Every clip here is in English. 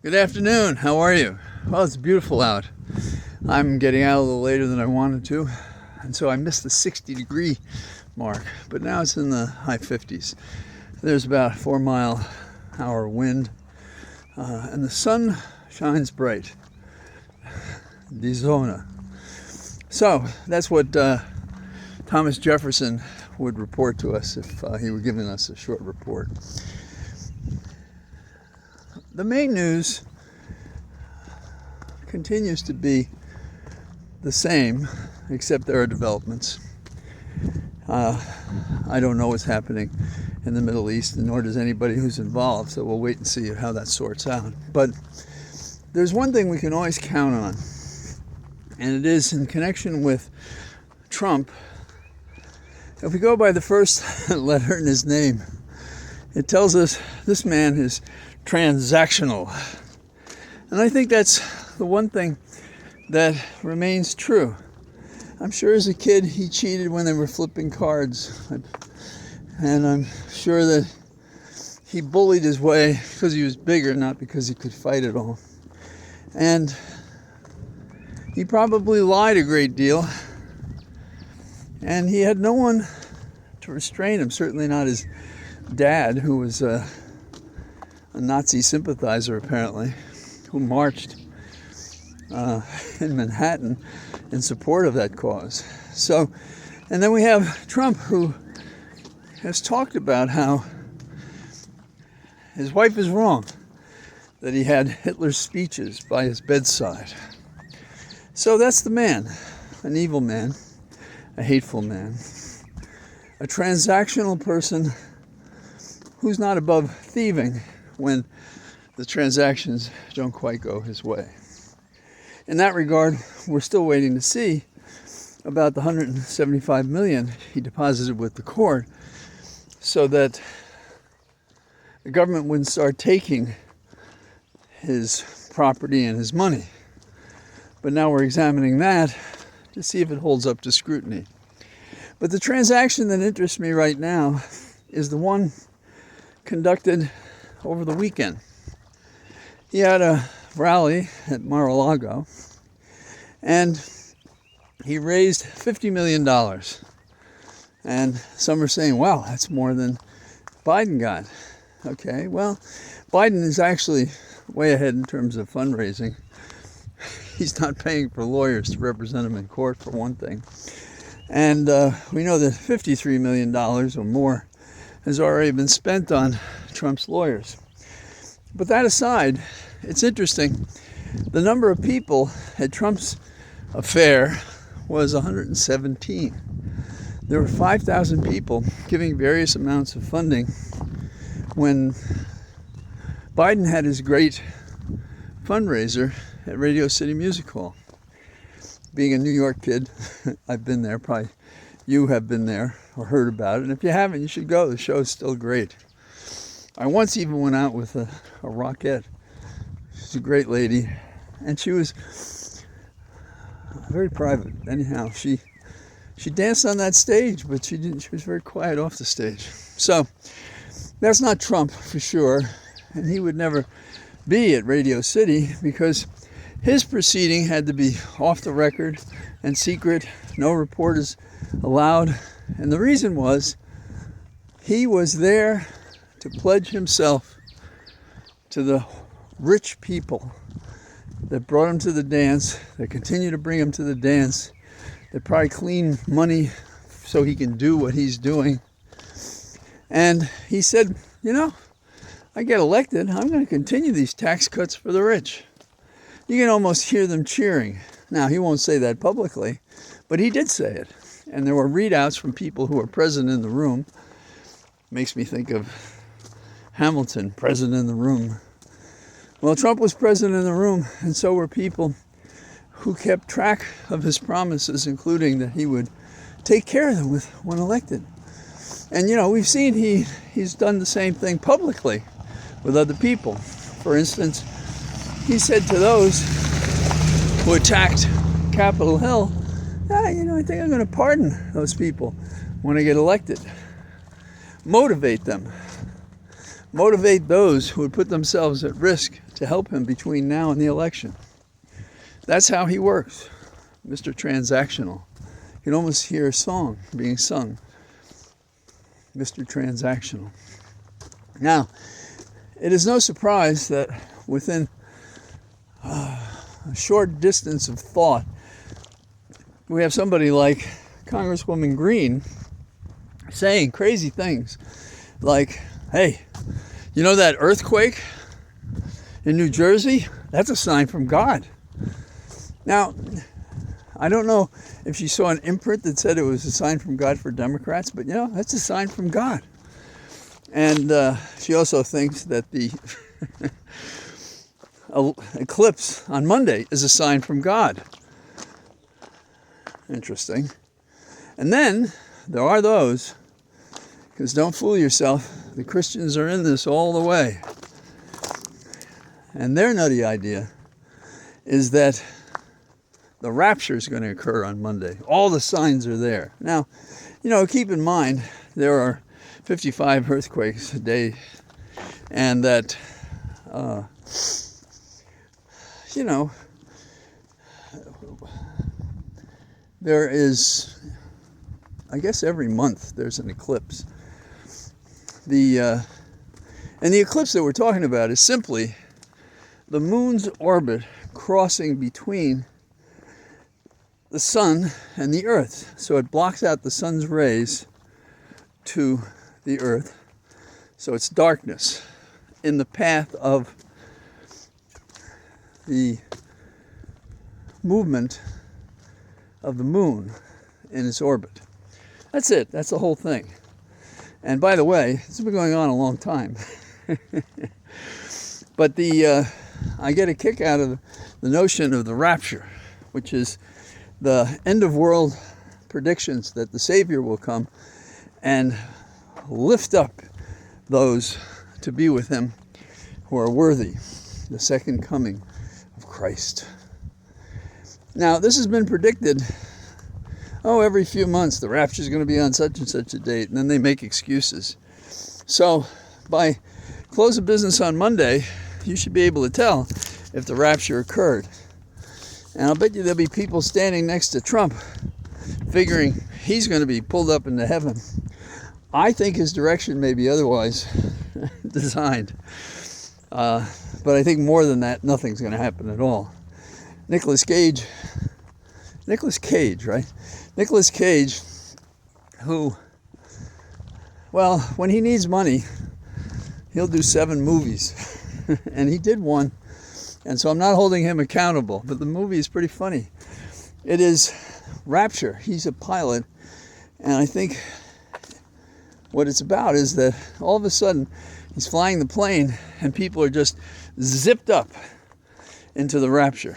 Good afternoon. How are you? Well, it's beautiful out. I'm getting out a little later than I wanted to, and so I missed the 60-degree mark, but now it's in the high 50s. There's about a 4-mile-an-hour wind, and the sun shines bright. Di zona. So that's what Thomas Jefferson would report to us if he were giving us a short report. The main news continues to be the same, except there are developments. I don't know what's happening in the Middle East, and nor does anybody who's involved, so we'll wait and see how that sorts out. But there's one thing we can always count on, and it is in connection with Trump. If we go by the first letter in his name, it tells us this man is transactional. And I think that's the one thing that remains true. I'm sure as a kid he cheated when they were flipping cards. And I'm sure that he bullied his way because he was bigger, not because he could fight at all. And he probably lied a great deal. And he had no one to restrain him, certainly not his dad, who was a Nazi sympathizer apparently, who marched in Manhattan in support of that cause. So, and then we have Trump, who has talked about how his wife is wrong, that he had Hitler's speeches by his bedside. So that's the man, an evil man, a hateful man, a transactional person who's not above thieving when the transactions don't quite go his way. In that regard, we're still waiting to see about the $175 million he deposited with the court so that the government wouldn't start taking his property and his money. But now we're examining that to see if it holds up to scrutiny. But the transaction that interests me right now is the one conducted over the weekend. He had a rally at Mar-a-Lago, and he raised $50 million. And some are saying, wow, that's more than Biden got. Okay, well, Biden is actually way ahead in terms of fundraising. He's not paying for lawyers to represent him in court, for one thing. And we know that $53 million or more has already been spent on Trump's lawyers. But that aside, it's interesting. The number of people at Trump's affair was 117. There were 5,000 people giving various amounts of funding when Biden had his great fundraiser at Radio City Music Hall. Being a New York kid, I've been there. Probably you have been there or heard about it. And if you haven't, you should go. The show is still great. I once even went out with a rockette. She's a great lady. And she was very private. Anyhow, she danced on that stage, but she didn't. She was very quiet off the stage. So that's not Trump for sure. And he would never be at Radio City because his proceeding had to be off the record and secret. No reporters allowed. And the reason was he was there to pledge himself to the rich people that brought him to the dance, that continue to bring him to the dance, that probably clean money so he can do what he's doing. And he said, you know, I get elected, I'm going to continue these tax cuts for the rich. You can almost hear them cheering. Now, he won't say that publicly, but he did say it. And there were readouts from people who were present in the room. Makes me think of Hamilton, present in the room. Well, Trump was present in the room, and so were people who kept track of his promises, including that he would take care of them when elected. And, you know, we've seen he's done the same thing publicly with other people. For instance, he said to those who attacked Capitol Hill, I think I'm going to pardon those people when I get elected. Motivate them. Motivate those who would put themselves at risk to help him between now and the election. That's how he works, Mr. Transactional. You can almost hear a song being sung, Mr. Transactional. Now, it is no surprise that within a short distance of thought, we have somebody like Congresswoman Green saying crazy things like, hey, you know that earthquake in New Jersey? That's a sign from God. Now, I don't know if she saw an imprint that said it was a sign from God for Democrats, but that's a sign from God. And she also thinks that the eclipse on Monday is a sign from God. Interesting. And then there are those, because don't fool yourself, the Christians are in this all the way. And their nutty idea is that the rapture is going to occur on Monday. All the signs are there. Now, keep in mind, there are 55 earthquakes a day, and that, there is, I guess every month there's an eclipse. And the eclipse that we're talking about is simply the moon's orbit crossing between the sun and the earth. So it blocks out the sun's rays to the earth. So it's darkness in the path of the movement of the moon in its orbit. That's it. That's the whole thing. And by the way, this has been going on a long time. But I get a kick out of the notion of the rapture, which is the end of world predictions that the Savior will come and lift up those to be with him who are worthy, the second coming of Christ. Now, this has been predicted, every few months the rapture is going to be on such and such a date, and then they make excuses. So by close of business on Monday, you should be able to tell if the rapture occurred. And I'll bet you there'll be people standing next to Trump figuring he's going to be pulled up into heaven. I think his direction may be otherwise designed. But I think more than that, nothing's going to happen at all. Nicolas Cage, right? Nicolas Cage, who, when he needs money, he'll do 7 movies. And he did one. And so I'm not holding him accountable, but the movie is pretty funny. It is Rapture. He's a pilot, and I think what it's about is that all of a sudden he's flying the plane and people are just zipped up into the rapture.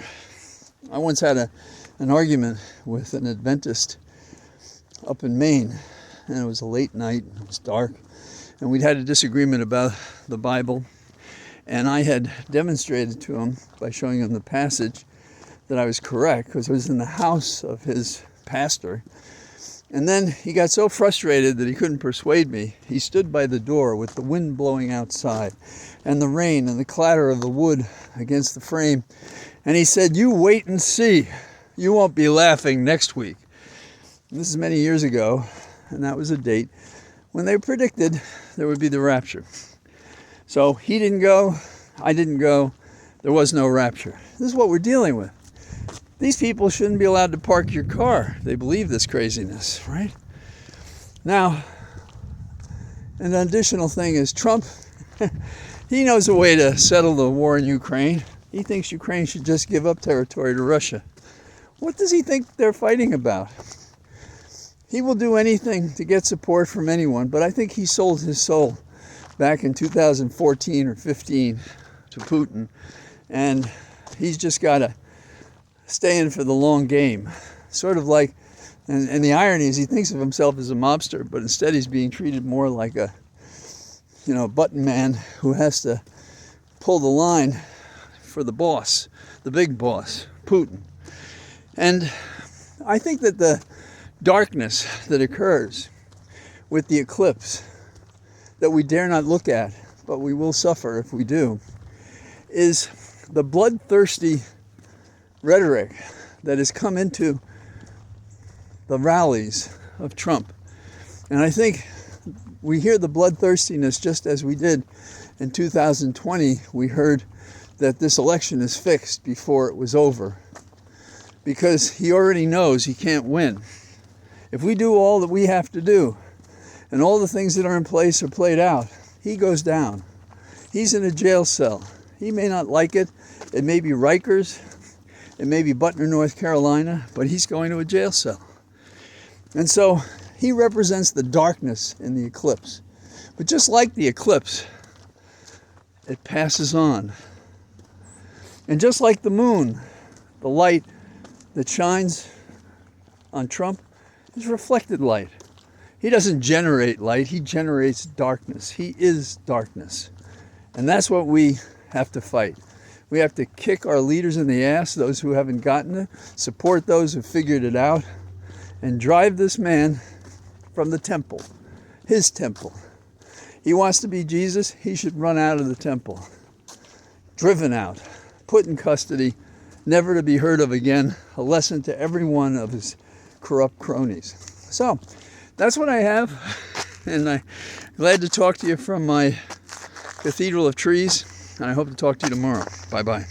I once had an argument with an Adventist up in Maine, and it was a late night, it was dark, and we'd had a disagreement about the Bible. And I had demonstrated to him by showing him the passage that I was correct, because it was in the house of his pastor. And then he got so frustrated that he couldn't persuade me. He stood by the door with the wind blowing outside and the rain and the clatter of the wood against the frame. And he said, "You wait and see. You won't be laughing next week." And this is many years ago, and that was a date when they predicted there would be the rapture. So he didn't go, I didn't go, there was no rapture. This is what we're dealing with. These people shouldn't be allowed to park your car. They believe this craziness, right? Now, an additional thing is Trump, he knows a way to settle the war in Ukraine. He thinks Ukraine should just give up territory to Russia. What does he think they're fighting about? He will do anything to get support from anyone, but I think he sold his soul back in 2014 or 15 to Putin, and he's just got to stay in for the long game. Sort of like, and the irony is he thinks of himself as a mobster, but instead he's being treated more like a, button man who has to pull the line for the boss, the big boss, Putin. And I think that the darkness that occurs with the eclipse that we dare not look at, but we will suffer if we do, is the bloodthirsty rhetoric that has come into the rallies of Trump. And I think we hear the bloodthirstiness just as we did in 2020. We heard that this election is fixed before it was over, because he already knows he can't win. If we do all that we have to do and all the things that are in place are played out, he goes down. He's in a jail cell. He may not like it. It may be Rikers. It may be Butner, North Carolina, but he's going to a jail cell. And so he represents the darkness in the eclipse. But just like the eclipse, it passes on. And just like the moon, the light that shines on Trump is reflected light. He doesn't generate light, he generates darkness. He is darkness. And that's what we have to fight. We have to kick our leaders in the ass, those who haven't gotten it, support those who figured it out, and drive this man from the temple, his temple. He wants to be Jesus, he should run out of the temple. Driven out, put in custody, never to be heard of again, a lesson to every one of his corrupt cronies. So, that's what I have, and I'm glad to talk to you from my cathedral of trees, and I hope to talk to you tomorrow. Bye-bye.